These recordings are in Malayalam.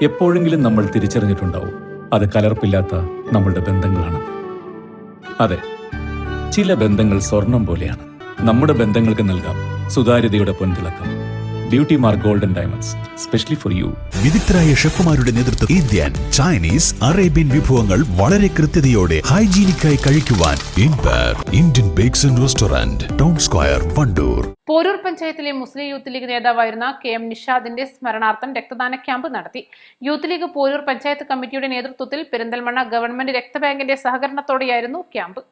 എപ്പോഴെങ്കിലും നമ്മൾ തിരിച്ചറിഞ്ഞിട്ടുണ്ടാവും അത് കലർപ്പില്ലാത്ത നമ്മളുടെ ബന്ധങ്ങളാണെന്ന്. അതെ, ചില ബന്ധങ്ങൾ സ്വർണം പോലെയാണ്. നമ്മുടെ ബന്ധങ്ങൾക്ക് നൽകാം സുതാര്യതയുടെ പൊൻതിളക്കം. Beauty mark golden diamonds, specially for you. വിദഗ്ധരായ ഷെഫുമാരുടെ നേതൃത്വം ഇന്ത്യൻ, ചൈനീസ്, അറേബ്യൻ വിഭവങ്ങൾ വളരെ കൃത്യതയോടെ ഹൈജീനിക്കായി കഴിക്കുവാൻ Indian Bakes and Restaurant, Town Square, Wandoor. Poroor പഞ്ചായത്തിലെ മുസ്ലിം യൂത്ത് ലീഗ് നേതാവായിരുന്ന KM നിഷാദിന്റെ സ്മരണാർത്ഥം രക്തദാന ക്യാമ്പ് നടത്തി. യൂത്ത് ലീഗ് പോരൂർ പഞ്ചായത്ത് കമ്മിറ്റിയുടെ നേതൃത്വത്തിൽ പെരിന്തൽമണ്ണ ഗവൺമെന്റ് രക്തബാങ്കിന്റെ സഹകരണത്തോടെയായിരുന്നു ക്യാമ്പ്.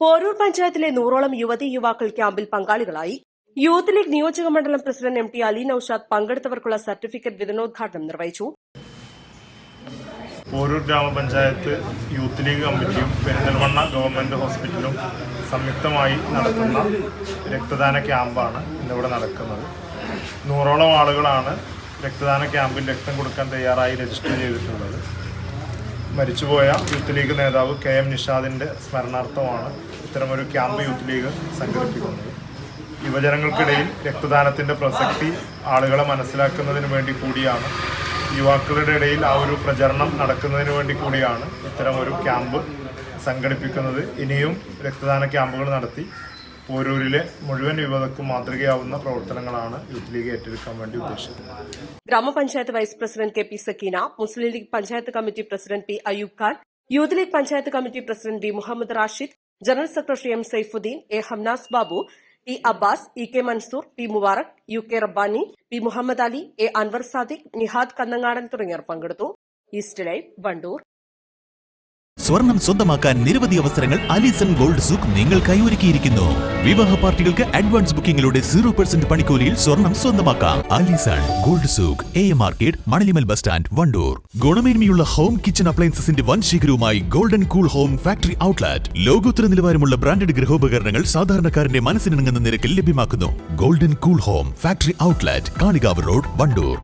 പോരൂർ പഞ്ചായത്തിലെ 100ഓളം യുവതി യുവാക്കൾ ക്യാമ്പിൽ പങ്കാളികളായി. യൂത്ത് ലീഗ് നിയോജക മണ്ഡലം പ്രസിഡന്റ് MT അലി നൌഷാദ് പങ്കെടുത്തവർക്കുള്ള സർട്ടിഫിക്കറ്റ് വിതരണോദ്ഘാടനം നിർവഹിച്ചു. പോരൂർ ഗ്രാമപഞ്ചായത്ത് യൂത്ത് ലീഗ് കമ്മിറ്റിയും പെരിന്തൽമണ്ണ ഗവൺമെന്റ് ഹോസ്പിറ്റലും സംയുക്തമായി നടത്തുന്ന രക്തദാന ക്യാമ്പാണ് ഇന്നിവിടെ നടക്കുന്നത്. 100ഓളം ആളുകളാണ് രക്തദാന ക്യാമ്പിൽ രക്തം കൊടുക്കാൻ തയ്യാറായി രജിസ്റ്റർ ചെയ്തിട്ടുള്ളത്. മരിച്ചുപോയ യൂത്ത് ലീഗ് നേതാവ് KM നിഷാദിൻ്റെ സ്മരണാർത്ഥമാണ് ഇത്തരമൊരു ക്യാമ്പ് യൂത്ത് ലീഗ് സംഘടിപ്പിക്കുന്നത്. യുവജനങ്ങൾക്കിടയിൽ രക്തദാനത്തിൻ്റെ പ്രസക്തി ആളുകളെ മനസ്സിലാക്കുന്നതിന് വേണ്ടി കൂടിയാണ്, യുവാക്കളുടെ ഇടയിൽ ആ ഒരു പ്രചരണം നടക്കുന്നതിന് വേണ്ടി കൂടിയാണ് ഇത്തരമൊരു ക്യാമ്പ് സംഘടിപ്പിക്കുന്നത്. ഇനിയും രക്തദാന ക്യാമ്പുകൾ നടത്തി പോരൂരിലെ മുഴുവൻ യുവതക്കും മാതൃകയാവുന്ന പ്രവർത്തനങ്ങളാണ് യൂത്ത് ലീഗ് ഏറ്റെടുക്കാൻ വേണ്ടി ഉദ്ദേശിക്കുന്നത്. Grama panchayat vice president KP Sakeena, Muslim League panchayat committee president P Ayub Khan, Youth League panchayat committee president B Muhammad Rashid, general secretary M Saifuddin, A Hamnas Babu, T Abbas, EK Mansoor, P Mubarak, UK Rabbani, P Muhammad Ali, A Anwar Sadiq, Nihad Kannangadan തുടങ്ങിയവർ പങ്കെടുത്തു. East Live, Wandoor. സ്വർണം സ്വന്തമാക്കാൻ നിരവധി അവസരങ്ങൾ അലിസൺ ഗോൾഡ് സൂക്ക് നിങ്ങൾക്കായി ഒരുക്കിയിരിക്കുന്നു. വിവാഹ പാർട്ടികൾക്ക് അഡ്വാൻസ് ബുക്കിംഗിലൂടെ 0% പണിക്കൂലിയിൽ സ്വർണം സ്വന്തമാക്കാം. Alison gold souk, AM market, Manalimal bus stand, Wandoor. ഗുണമേന്മയുള്ള ഹോം കിച്ചൺ അപ്ലയൻസസിന്റെ വൻ ശേഖരവുമായി golden cool home factory outlet. ലോകോത്തര നിലവാരമുള്ള ബ്രാൻഡഡ് ഗൃഹോപകരണങ്ങൾ സാധാരണക്കാരന്റെ മനസ്സിനിണങ്ങുന്ന നിരക്കിൽ ലഭ്യമാക്കുന്നു. Golden cool home factory outlet, Kalikavu road, Wandoor.